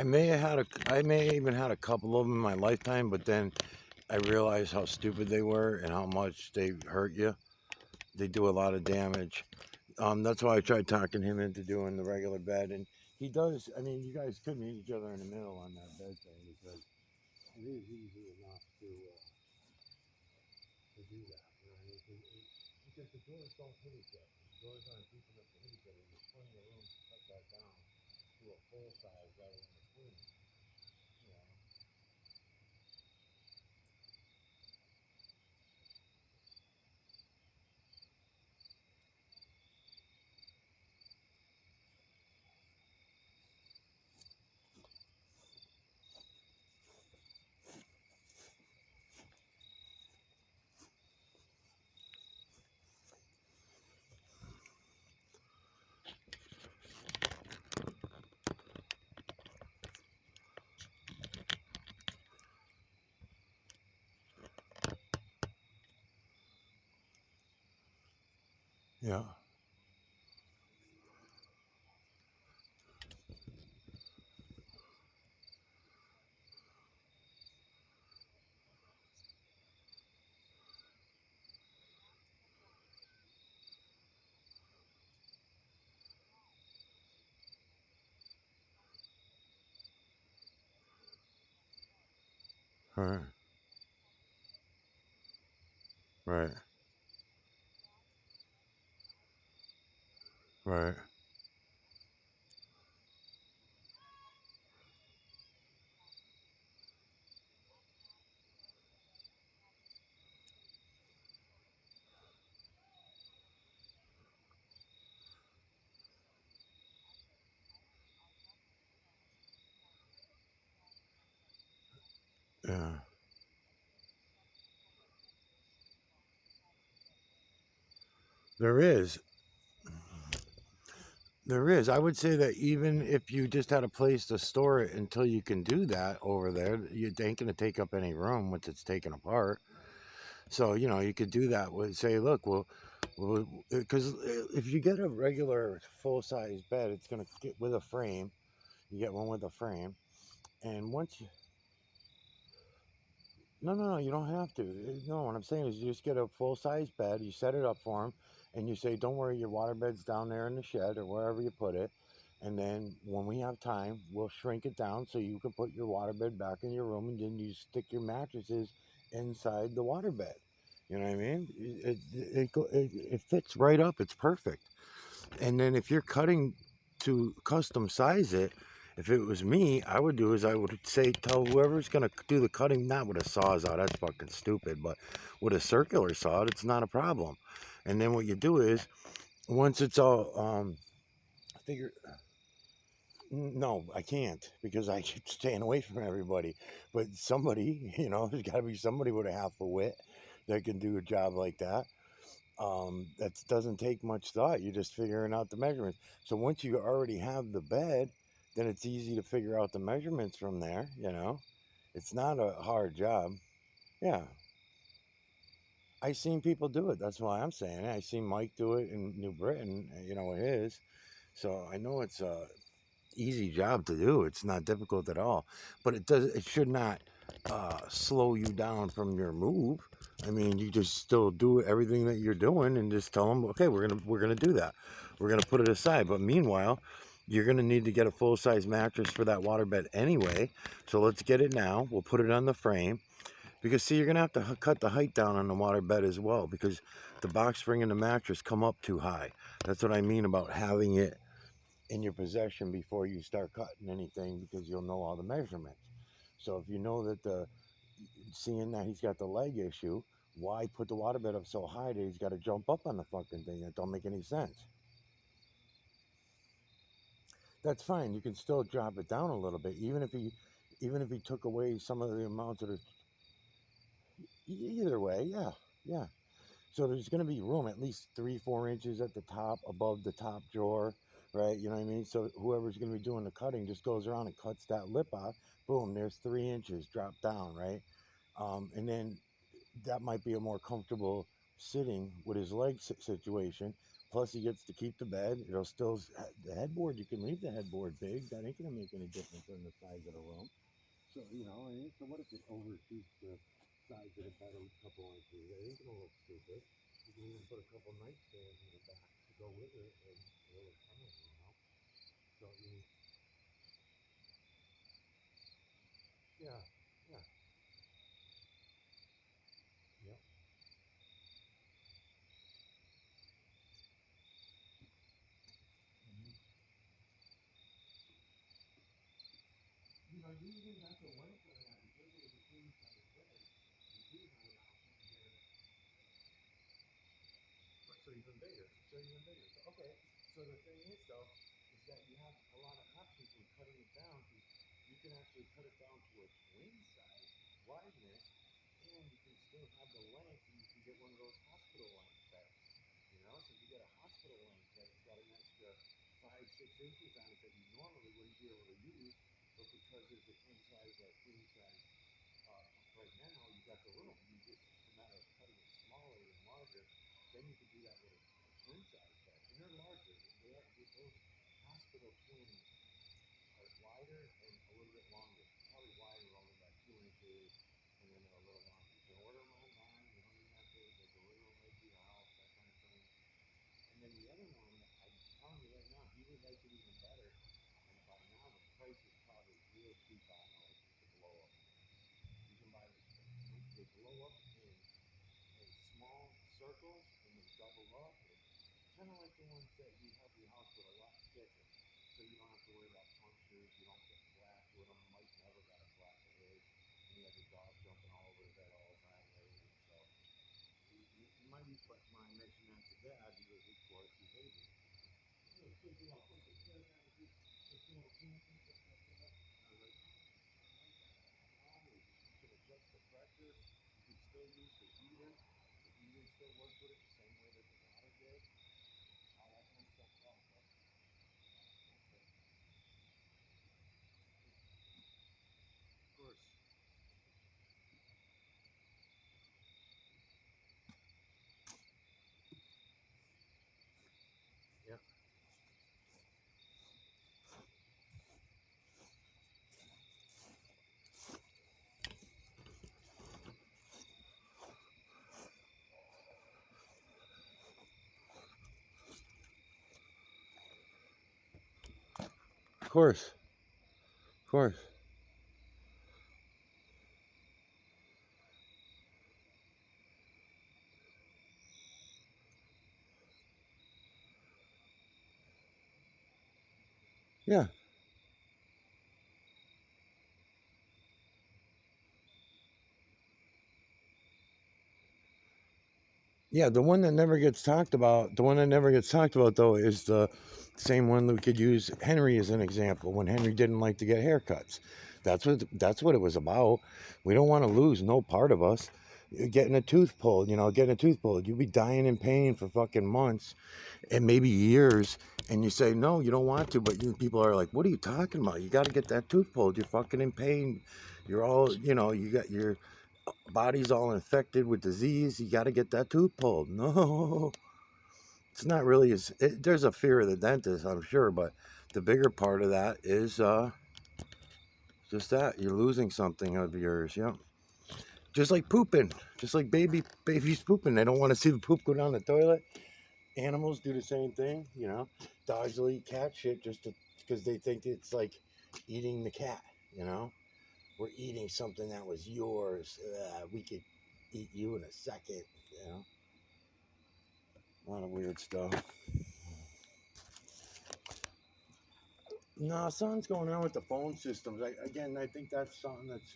I may have even had a couple of them in my lifetime, but then I realized how stupid they were and how much they hurt you. They do a lot of damage. That's why I tried talking him into doing the regular bed, and he does. I mean, you guys could meet each other in the middle on that bed thing because it is easy enough to do that. You know what I mean? Because the doors don't hit each other. The doors aren't deep enough to hit each other. There's plenty of room to cut that down to a full size right in between. You know? Yeah. Right. Right. Right. Yeah. There is. There is. I would say that even if you just had a place to store it until you can do that over there, you ain't going to take up any room once it's taken apart. So, you could do that with say, look, well, because if you get a regular full size bed, it's going to get with a frame. You get one with a frame. And once you, no, you don't have to. No, what I'm saying is you just get a full size bed, you set it up for them, and you say, don't worry, your water bed's down there in the shed or wherever you put it. And then when we have time, we'll shrink it down so you can put your water bed back in your room, and then you stick your mattresses inside the water bed. You know what I mean? It fits right up. It's perfect. And then if you're cutting to custom size it, if it was me, I would do is I would say tell whoever's gonna do the cutting, not with a sawzall, that's fucking stupid, but with a circular saw, it's not a problem. And then what you do is once it's all figure no, I can't because I keep staying away from everybody. But somebody, there's got to be somebody with a half a wit that can do a job like that. That doesn't take much thought. You're just figuring out the measurements. So once you already have the bed, then it's easy to figure out the measurements from there. It's not a hard job. Yeah, I seen people do it. That's why I'm saying it. I seen Mike do it in New Britain. With his. So I know it's a easy job to do. It's not difficult at all. But it does. It should not slow you down from your move. I mean, you just still do everything that you're doing, and just tell them, okay, we're gonna do that. We're gonna put it aside. But meanwhile, you're gonna need to get a full size mattress for that waterbed anyway. So let's get it now. We'll put it on the frame because see, you're gonna have to cut the height down on the waterbed as well because the box spring and the mattress come up too high. That's what I mean about having it in your possession before you start cutting anything because you'll know all the measurements. So if you know that seeing that he's got the leg issue, why put the waterbed up so high that he's got to jump up on the fucking thing? That don't make any sense. That's fine. You can still drop it down a little bit, even if he took away some of the amounts of the. Either way, yeah, yeah. So there's going to be room, at least 3, 4 inches at the top, above the top drawer, right? You know what I mean? So whoever's going to be doing the cutting just goes around and cuts that lip off. Boom, there's 3 inches dropped down, right? And then that might be a more comfortable sitting with his leg situation. Plus, he gets to keep the bed. It'll still the headboard. You can leave the headboard big. That ain't gonna make any difference in the size of the room. So so what if it overshoots the size of the bed a couple inches? It ain't gonna look stupid. You can even put a couple nightstands in the back to go with it, and it'll look fine. So yeah, yeah, yeah. Mm-hmm. You even have to wait for that because it was a king size bed. You do have an option to get so even bigger. So even bigger. So, okay. So the thing is, though, is that you have a lot of options in cutting it down because you can actually cut it down to a twin size wideness, and you can still have the length, and you can get one of those hospital length beds. So if you get a hospital length bed, it's got an extra 5, 6 inches on it that you normally wouldn't be able to use, but because there's a king size or a queen size right now, you got the room. It's a matter of cutting it smaller and larger. Then you can do that with a twin size bed, and they're larger. Those hospital twins are wider and a little bit longer. Probably wider only by 2 inches, and then they're a little longer. You can order them online. You don't even have to. They deliver them right to your house, that kind of thing. And then the other one, I'm telling you right now, he would like it even better. And by now, the price is probably real cheap on those, the blow up. You can buy they blow up in small circles and they double up. Kind of like the ones that you have your house, but a lot thicker. So you don't have to worry about punctures. You don't get flash with them. Mike never got a flash with his. And he had the dog jumping all over the bed all the time lately. So he might be, but when I mentioned that to Dad, he goes, of course, he hated it. You know, kids, put the kid down, just little camping, stuff like that. I was like, no, I like that. Always, you can adjust the pressure. You can still use the heater. The heater still works with it the same way that the water did. All that kind of stuff. Oh, okay. Okay. Of course. Yeah. Of course. Of course. Yeah. Yeah, the one that never gets talked about, the one that never gets talked about though is the same one that we could use Henry as an example when Henry didn't like to get haircuts. That's what it was about. We don't want to lose no part of us. Getting a tooth pulled, getting a tooth pulled. You'd be dying in pain for fucking months and maybe years, and you say no, you don't want to, but people are like, "What are you talking about? You got to get that tooth pulled. You're fucking in pain. You're all, you got your body's all infected with disease. You got to get that tooth pulled." No, it's not really as there's a fear of the dentist, I'm sure, but the bigger part of that is just that you're losing something of yours. Yeah, just like pooping, just like babies pooping. They don't want to see the poop go down the toilet. Animals do the same thing. Dogs will eat cat shit just because they think it's like eating the cat. You know, we're eating something that was yours. We could eat you in a second. You know, a lot of weird stuff. No, something's going on with the phone systems. Again, I think that's something that's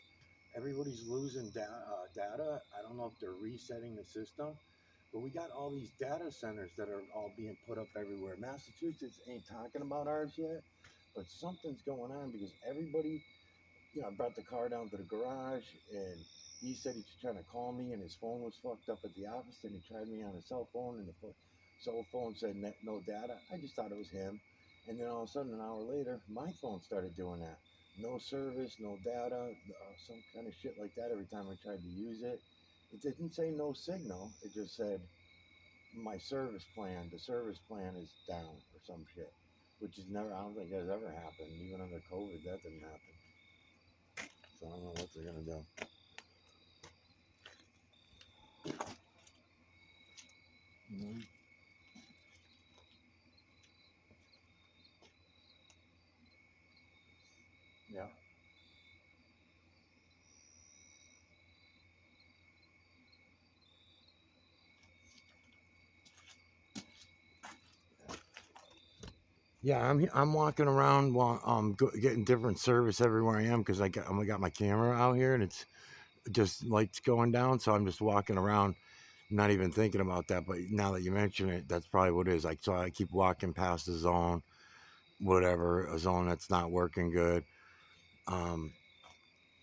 everybody's losing data. I don't know if they're resetting the system, but we got all these data centers that are all being put up everywhere. Massachusetts ain't talking about ours yet, but something's going on because everybody, I brought the car down to the garage and he said he's trying to call me and his phone was fucked up at the office and he tried me on a cell phone and the cell phone said no data. I just thought it was him. And then all of a sudden, an hour later, my phone started doing that. No service, no data, some kind of shit like that every time I tried to use it. It didn't say no signal. It just said my service plan, the service plan is down or some shit, which is never. I don't think has ever happened. Even under COVID, that didn't happen. So I don't know what they're gonna do. Hmm. Yeah. Yeah, I'm walking around while getting different service everywhere I am because I got my camera out here and it's just lights going down, so I'm just walking around, not even thinking about that. But now that you mention it, that's probably what it is. Like, so I keep walking past the zone, whatever, a zone that's not working good. Um,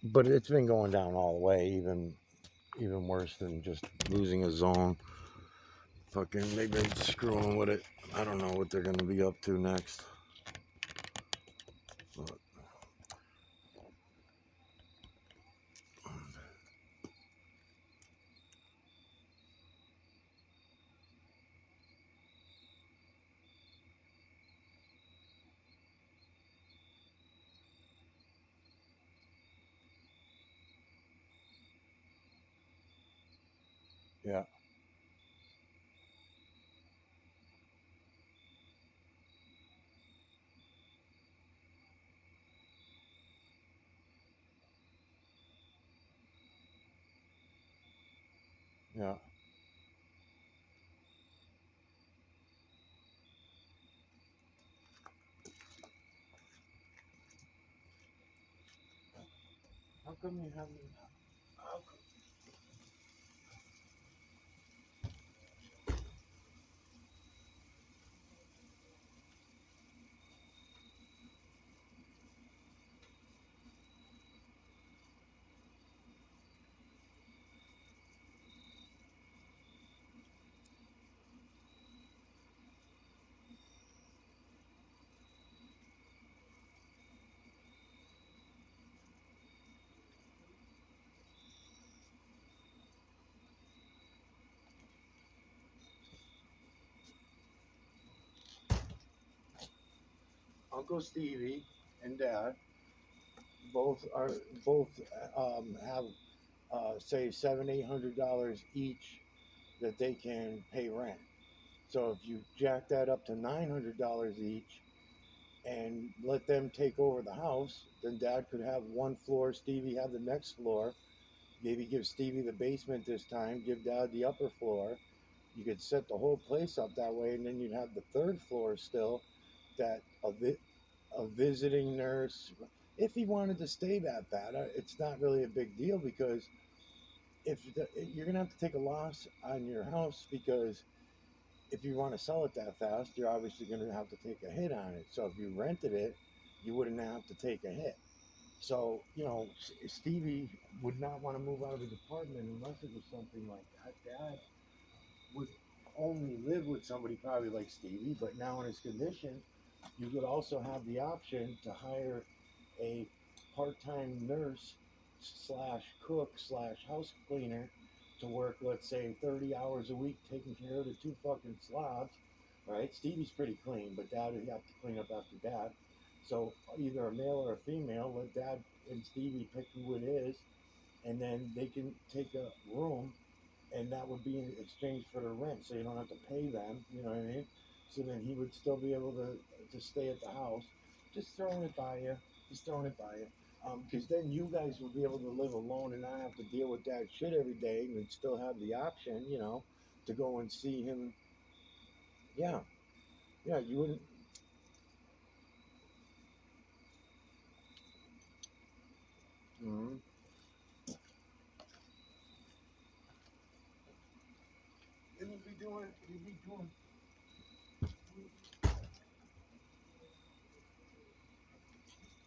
but it's been going down all the way, even worse than just losing a zone. Fucking, they've been screwing with it. I don't know what they're gonna be up to next. But, yeah, yeah. How come you haven't? How come? Uncle Stevie and Dad both are both have say $700-800 each that they can pay rent. So if you jack that up to $900 each and let them take over the house, then Dad could have one floor, Stevie have the next floor. Maybe give Stevie the basement this time, give Dad the upper floor. You could set the whole place up that way, and then you'd have the third floor still that a visiting nurse. If he wanted to stay that bad, it's not really a big deal because if you're gonna have to take a loss on your house because if you want to sell it that fast, you're obviously going to have to take a hit on it. So if you rented it, you wouldn't have to take a hit. So, Stevie would not want to move out of his apartment unless it was something like that. Dad would only live with somebody probably like Stevie, but now in his condition, you could also have the option to hire a part-time nurse slash cook slash house cleaner to work, let's say, 30 hours a week taking care of the two fucking slobs, right? Stevie's pretty clean, but Dad would have to clean up after Dad. So either a male or a female, let Dad and Stevie pick who it is, and then they can take a room, and that would be in exchange for the rent, so you don't have to pay them. You know what I mean? So then he would still be able to stay at the house. Just throwing it by you. Just throwing it by you. Because then you guys would be able to live alone and not have to deal with that shit every day, and you'd still have the option, to go and see him. Yeah, yeah, you wouldn't. Mm-hmm. It would be doing. You'd be doing.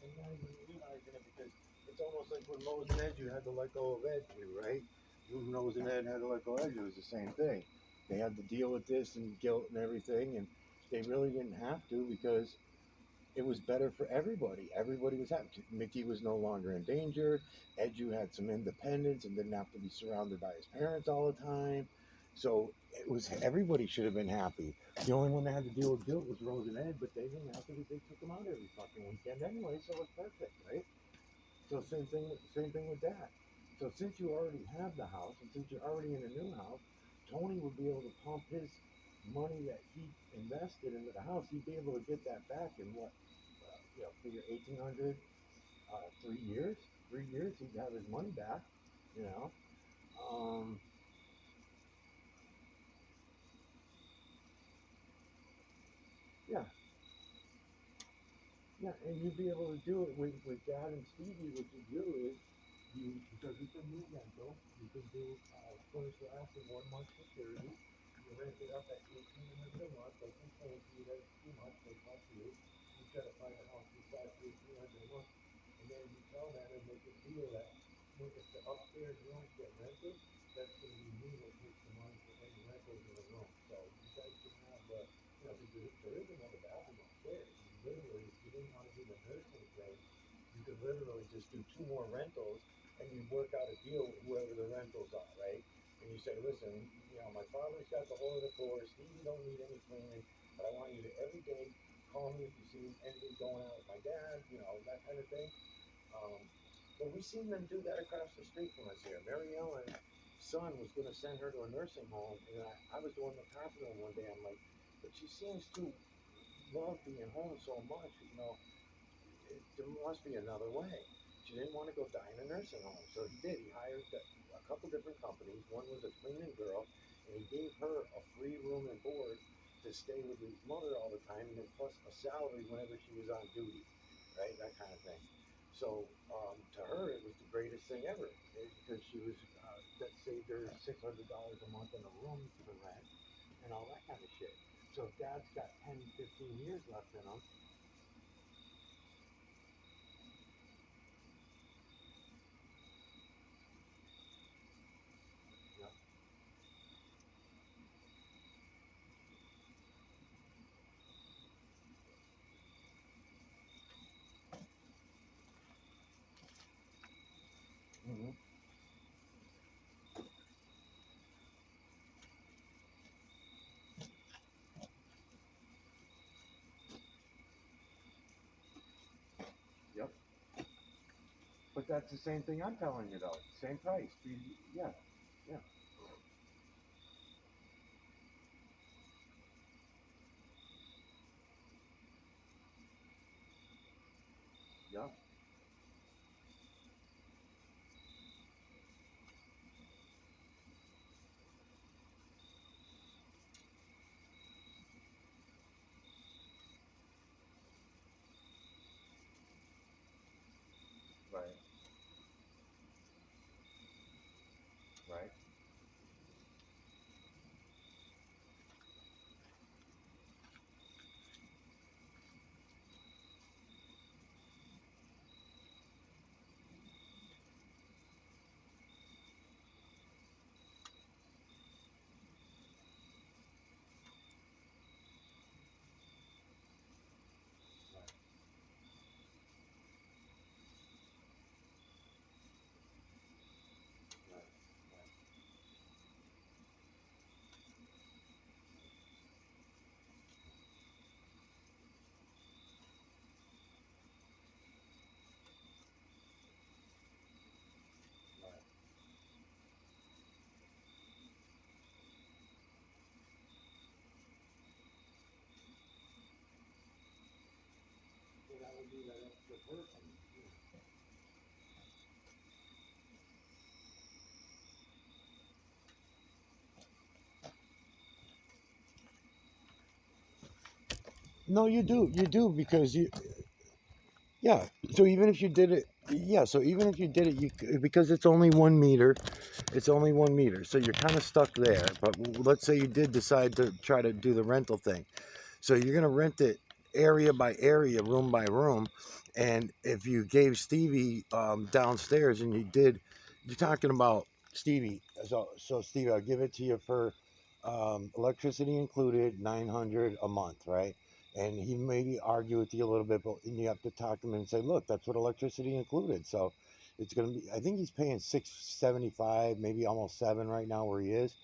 And not even realizing it because it's almost like when Lowe's and Edge, you had to let go of Ed too, right? When Lowe's and Ed had to let go of Edge, it was the same thing. They had to deal with this and guilt and everything, and they really didn't have to because it was better for everybody. Everybody was happy. Mickey was no longer in danger. Edu had some independence and didn't have to be surrounded by his parents all the time. So it was everybody should have been happy. The only one that had to deal with guilt was Rose and Ed, but they didn't have to because they took them out every fucking weekend anyway, so it was perfect, right? So same thing with that. So since you already have the house and since you're already in a new house, Tony would be able to pump his money that he invested into the house. He'd be able to get that back in what, figure 1800, 3 years. 3 years, he'd have his money back. You know, um, yeah, yeah, and you'd be able to do it with Dad and Stevie. What you do is you because you can do rental, you can do furnished glass in 1 month security. You rent it up at 1800 a month. They complain to you that it's too much. They talk to you. You try to find a house beside 1800 a month, and then you tell them and make a deal that if the upstairs rooms get rented, that's going to be me that takes the money for any rentals in the room. So you guys can have because there is another bathroom upstairs. You literally, if you didn't want to do the nursing thing, you could literally just do two more rentals and you work out a deal with whoever the rentals are, right? And you say, listen, my father's got the whole of the floor. Stevie don't need any cleaning, but I want you to every day call me if you see anything going on with my dad, that kind of thing. Um, but we seen them do that across the street from us here. Mary Ellen's son was going to send her to a nursing home, and I was doing the talking to him one day. I'm like, but she seems to love being home so much, there must be another way. She didn't want to go die in a nursing home, so he did. He hired a couple different companies. One was a cleaning girl, and he gave her a free room and board to stay with his mother all the time, and then plus a salary whenever she was on duty, right? That kind of thing. So to her, it was the greatest thing ever because she was that saved her $600 a month in a room for rent and all that kind of shit. So if Dad's got 10, 15 years left in him. Yeah. Mm-hmm. Yep. But that's the same thing I'm telling you though. Same price. Yeah. Yeah. Yeah. Right. Right. Right. Right. Right. So that would be that extra person. Yeah. No, you do. You do because you. Yeah. So even if you did it. Yeah. So even if you did it, because it's only 1 meter. It's only 1 meter. So you're kind of stuck there. But let's say you did decide to try to do the rental thing. So you're gonna rent it area by area, room by room, and if you gave Stevie downstairs and you did, you're talking about Stevie. So Stevie, I'll give it to you for electricity included, 900 a month, right? And he maybe argue with you a little bit, but you have to talk to him and say, look, that's what electricity included. So it's gonna be. I think he's paying 675, maybe almost 7 right now where he is.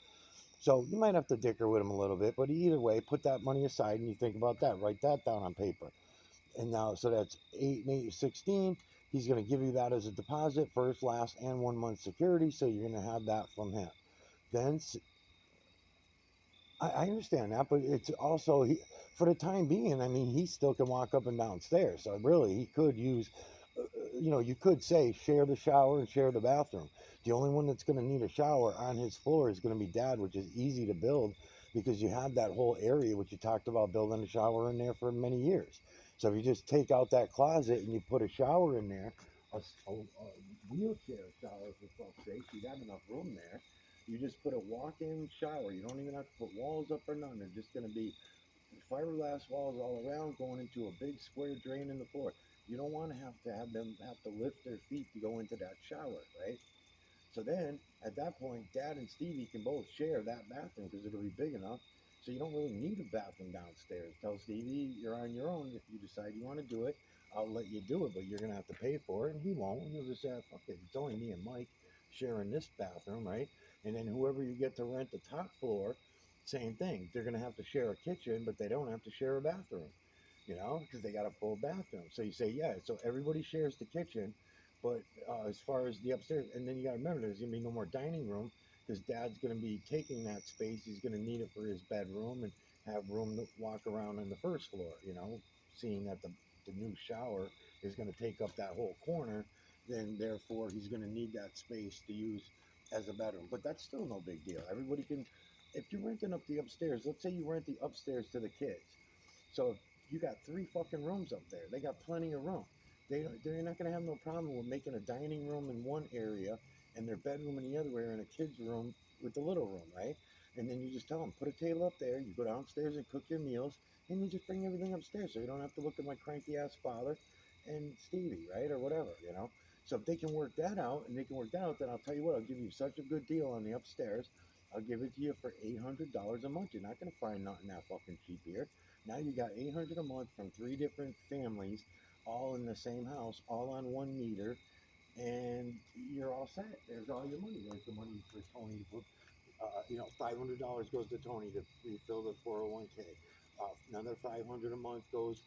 So you might have to dicker with him a little bit, but either way, put that money aside and you think about that. Write that down on paper. And now, so that's 8 and 8, 16. He's going to give you that as a deposit, first, last, and 1 month security. So you're going to have that from him. Then I understand that, but it's also for the time being. I mean, he still can walk up and downstairs. So really, he could use, you could say share the shower and share the bathroom. The only one that's going to need a shower on his floor is going to be Dad, which is easy to build because you have that whole area which you talked about building a shower in there for many years. So if you just take out that closet and you put a shower in there, a wheelchair shower for fuck's sake, you'd have enough room there. You just put a walk-in shower. You don't even have to put walls up or nothing. They're just going to be fiberglass walls all around going into a big square drain in the floor. You don't want to have them have to lift their feet to go into that shower, right? So then at that point, Dad and Stevie can both share that bathroom because it'll be big enough. So you don't really need a bathroom downstairs. Tell Stevie you're on your own. If you decide you want to do it, I'll let you do it, but you're gonna have to pay for it. And he won't. He'll just say, "Fuck it, it's only me and Mike sharing this bathroom, right?" And then whoever you get to rent the top floor, same thing. They're gonna have to share a kitchen, but they don't have to share a bathroom, because they got a full bathroom. So you say, yeah. So everybody shares the kitchen, but as far as the upstairs, and then you got to remember, there's gonna be no more dining room because Dad's gonna be taking that space. He's gonna need it for his bedroom and have room to walk around on the first floor. Seeing that the new shower is gonna take up that whole corner, then therefore he's gonna need that space to use as a bedroom. But that's still no big deal. Everybody can. If you're renting up the upstairs, let's say you rent the upstairs to the kids. So if you got 3 fucking rooms up there, they got plenty of room. They're not gonna have no problem with making a dining room in one area and their bedroom in the other area and a kid's room with the little room, right? And then you just tell them, put a table up there, you go downstairs and cook your meals, and you just bring everything upstairs so you don't have to look at my cranky ass father and Stevie, right? Or whatever. So if they can work that out and they can work that out, then I'll tell you what, I'll give you such a good deal on the upstairs. I'll give it to you for $800 a month. You're not gonna find nothing that fucking cheap here. Now you got 800 a month from 3 different families, all in the same house, all on one meter, and you're all set. There's all your money. There's the money for Tony to put, $500 goes to Tony to refill the 401k. Another 500 a month goes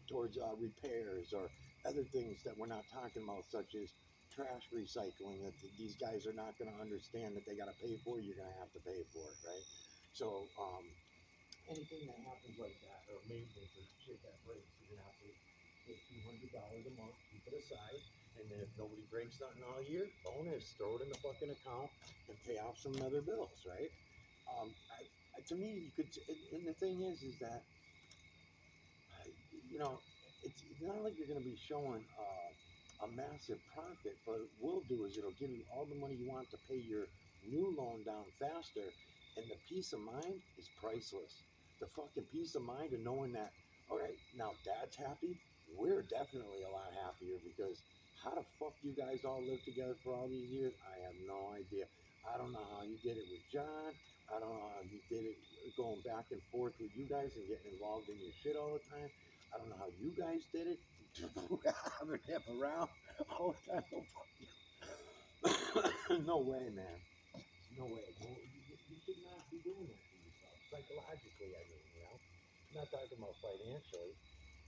towards repairs or other things that we're not talking about, such as trash recycling that these guys are not going to understand that they got to pay for. You're going to have to pay for it, right? So anything that happens like that, or maintenance or shit that breaks, you're gonna have to get $200 a month, keep it aside, and then if nobody breaks nothing all year, bonus, throw it in the fucking account and pay off some other bills, right? To me, you could, and the thing is that you know, it's not like you're going to be showing a massive profit, but what it will do is it'll give you all the money you want to pay your new loan down faster, and the peace of mind is priceless. The fucking peace of mind of knowing that, all right, now Dad's happy, we're definitely a lot happier because how the fuck you guys all live together for all these years? I have no idea. I don't know how you did it with John. I don't know how you did it going back and forth with you guys and getting involved in your shit all the time. I don't know how you guys did it. Having him around all the time. No way, man. No way. No, you should not be doing that to yourself. Psychologically, I mean. I'm not talking about financially.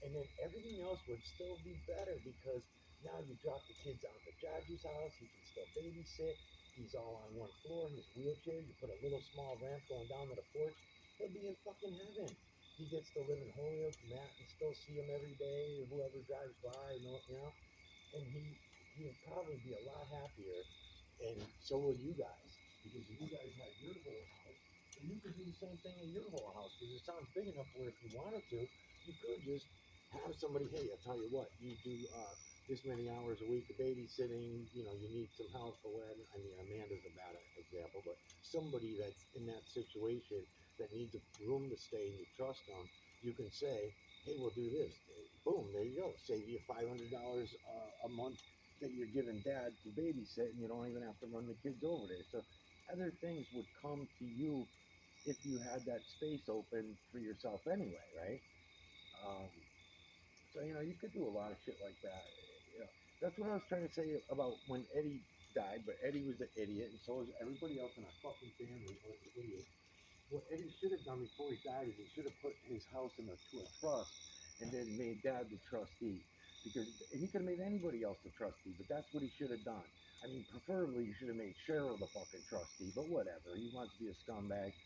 And then everything else would still be better because now you drop the kids out to Jaju's house. He can still babysit. He's all on one floor in his wheelchair. You put a little small ramp going down to the porch. He'll be in fucking heaven. He gets to live in Holyoke. Matt can still see him every day, or whoever drives by. And he would probably be a lot happier, and so will you guys, because you guys have your whole house, and you could do the same thing in your whole house, because it sounds big enough where if you wanted to, you could just have somebody, hey, I'll tell you what, you do this many hours a week of babysitting, you need some help for whatever. I mean, Amanda's a bad example, but somebody that's in that situation that needs a room to stay and you trust them, you can say, hey, we'll do this. Boom, there you go. Save you $500 a month that you're giving Dad to babysit, and you don't even have to run the kids over there. So other things would come to you if you had that space open for yourself anyway, right? Um, so you could do a lot of shit like that. You know, That's what I was trying to say about when Eddie died, but Eddie was an idiot, and so was everybody else in our fucking family was an idiot. What Eddie should have done before he died is he should have put his house to a trust and then made Dad the trustee. Because he could have made anybody else the trustee, but that's what he should have done. I mean, preferably you should have made Cheryl the fucking trustee, but whatever. He wants to be a scumbag.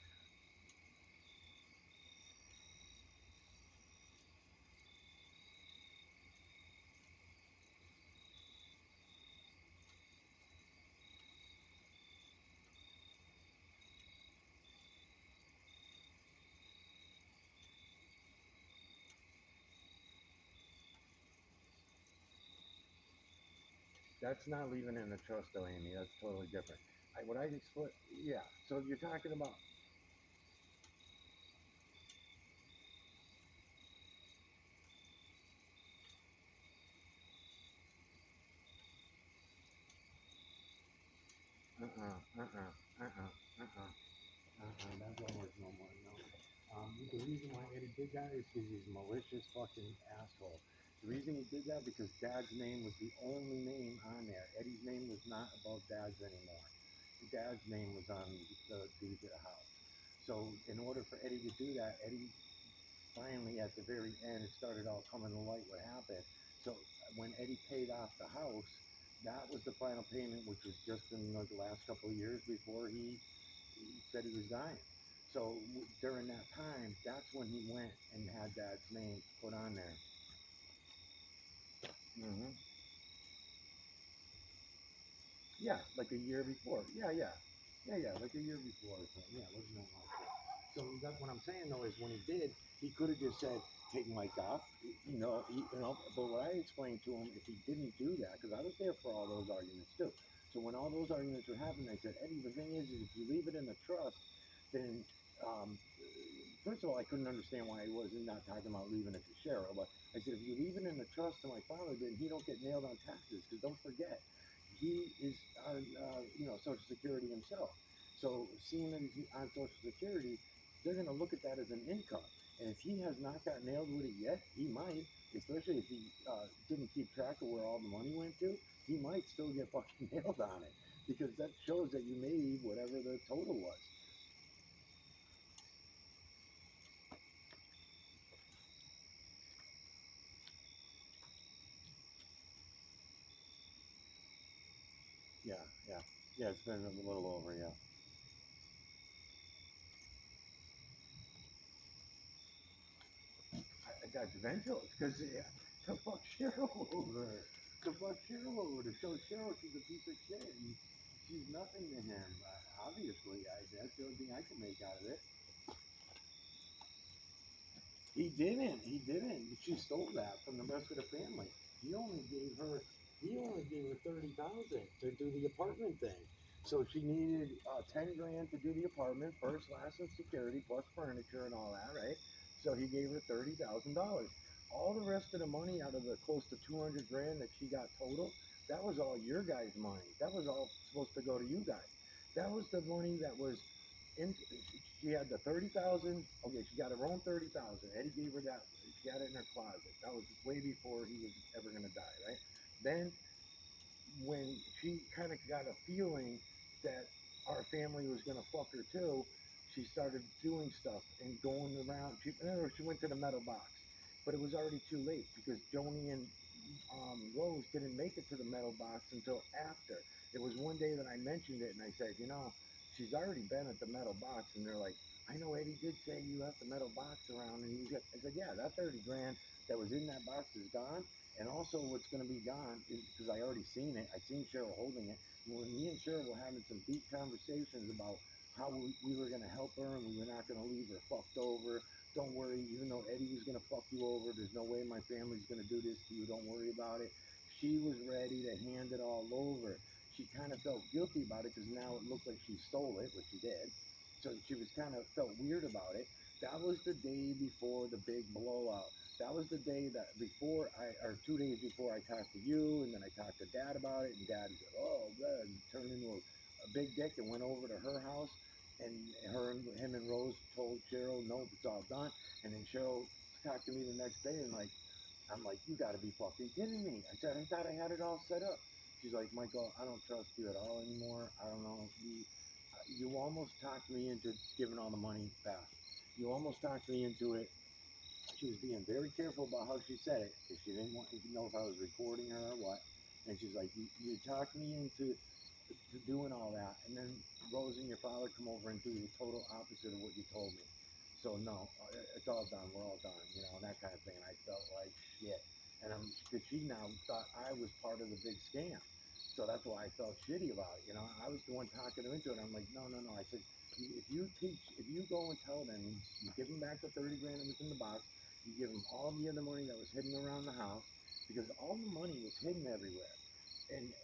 That's not leaving it in the trust, though, Amy. That's totally different. What I explain, yeah. So you're talking about, that don't work no more. No. The reason why Eddie did that is because he's a malicious fucking asshole. The reason he did that because Dad's name was the only name on there. Eddie's name was not above Dad's anymore. Dad's name was on the deed of the house. So in order for Eddie to do that, Eddie finally at the very end it started all coming to light what happened. So when Eddie paid off the house, that was the final payment, which was just in the last couple of years before he said he was dying. So during that time, that's when he went and had Dad's name put on there. Hmm. Yeah, like a year before. Yeah, like a year before or something. Yeah, it wasn't that long ago. So that's what I'm saying though is when he did, he could have just said, "Take Mike off," But what I explained to him, if he didn't do that, because I was there for all those arguments too. So when all those arguments were happening, I said, Eddie, the thing is if you leave it in the trust, then um, first of all, I couldn't understand why he wasn't not talking about leaving it to Cheryl. But I said, if you leave it in the trust to my father, then he don't get nailed on taxes. Because don't forget, he is on Social Security himself. So seeing that he's on Social Security, they're going to look at that as an income. And if he has not got nailed with it yet, he might, especially if he didn't keep track of where all the money went to, he might still get fucking nailed on it because that shows that you made whatever the total was. Yeah, yeah, yeah. It's been a little over, yeah. I got Juventus because to fuck Cheryl over, to fuck Cheryl over, to show Cheryl she's a piece of shit and she's nothing to him. Obviously, that's the only thing I can make out of it. He didn't. He didn't. She stole that from the rest of the family. He only gave her. He only gave her 30,000 to do the apartment thing. So she needed 10 grand to do the apartment, first, last, and security, plus furniture and all that, right? So he gave her $30,000. All the rest of the money out of the close to 200 grand that she got total, that was all your guys' money. That was all supposed to go to you guys. That was the money that was in, she had the 30,000. Okay, she got her own 30,000. Eddie gave her that. She had it in her closet. That was way before he was ever gonna die, right? Then when she kind of got a feeling that our family was gonna fuck her too, she started doing stuff and going around. She went to the metal box, but it was already too late because Joni and Rose didn't make it to the metal box until after. It was one day that I mentioned it and I said, she's already been at the metal box, and they're like, I know Eddie did say you left the metal box around, and I said, yeah, that 30 grand that was in that box is gone, and also what's going to be gone is because I already seen it. I seen Cheryl holding it. And when me and Cheryl were having some deep conversations about how we were going to help her and we were not going to leave her fucked over. Don't worry, even though Eddie was going to fuck you over, there's no way my family's going to do this to you. Don't worry about it. She was ready to hand it all over. She kind of felt guilty about it because now it looked like she stole it, which she did. So she was kind of felt weird about it. That was the day before the big blowout. That was the day that before or 2 days before I talked to you, and then I talked to Dad about it, and Dad said, "Oh, God," and turned into a big dick and went over to her house, and him and Rose told Cheryl, "Nope, it's all done." And then Cheryl talked to me the next day and like, I'm like, you gotta be fucking kidding me. I said, I thought I had it all set up. She's like, Michael, I don't trust you at all anymore. I don't know. You almost talked me into giving all the money back. You almost talked me into it. She was being very careful about how she said it because she didn't want to know if I was recording her or what. And she's like, you talked me into doing all that, and then Rose and your father come over and do the total opposite of what you told me. So no, it's all done. We're all done, you know, and that kind of thing. And I felt like shit, and because she now thought I was part of the big scam, so that's why I felt shitty about it. You know, I was the one talking her into it. I'm like, no, no, no. I said, if you go and tell them, you give them back the 30 grand that was in the box, you give them all the other money that was hidden around the house, because all the money was hidden everywhere, and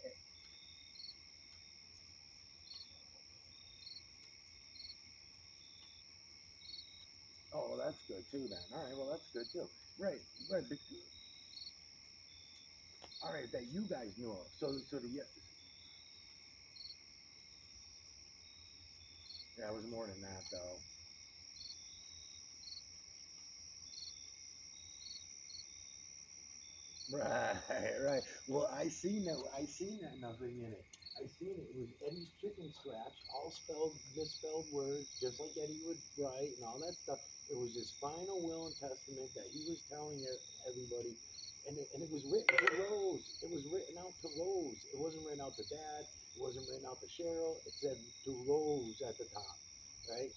oh, well, that's good too then. All right, well, that's good too. Right, right. All right, that you guys knew of. So the yeah, it was more than that though. Right, right. Well, I seen that. I seen that nothing in it. I seen it. It was Eddie's chicken scratch, all spelled misspelled words, just like Eddie would write and all that stuff. It was his final will and testament that he was telling everybody, and it was written to Rose. It was written out to Rose. It wasn't written out to Dad. It wasn't written out to Cheryl. It said to Rose at the top, right?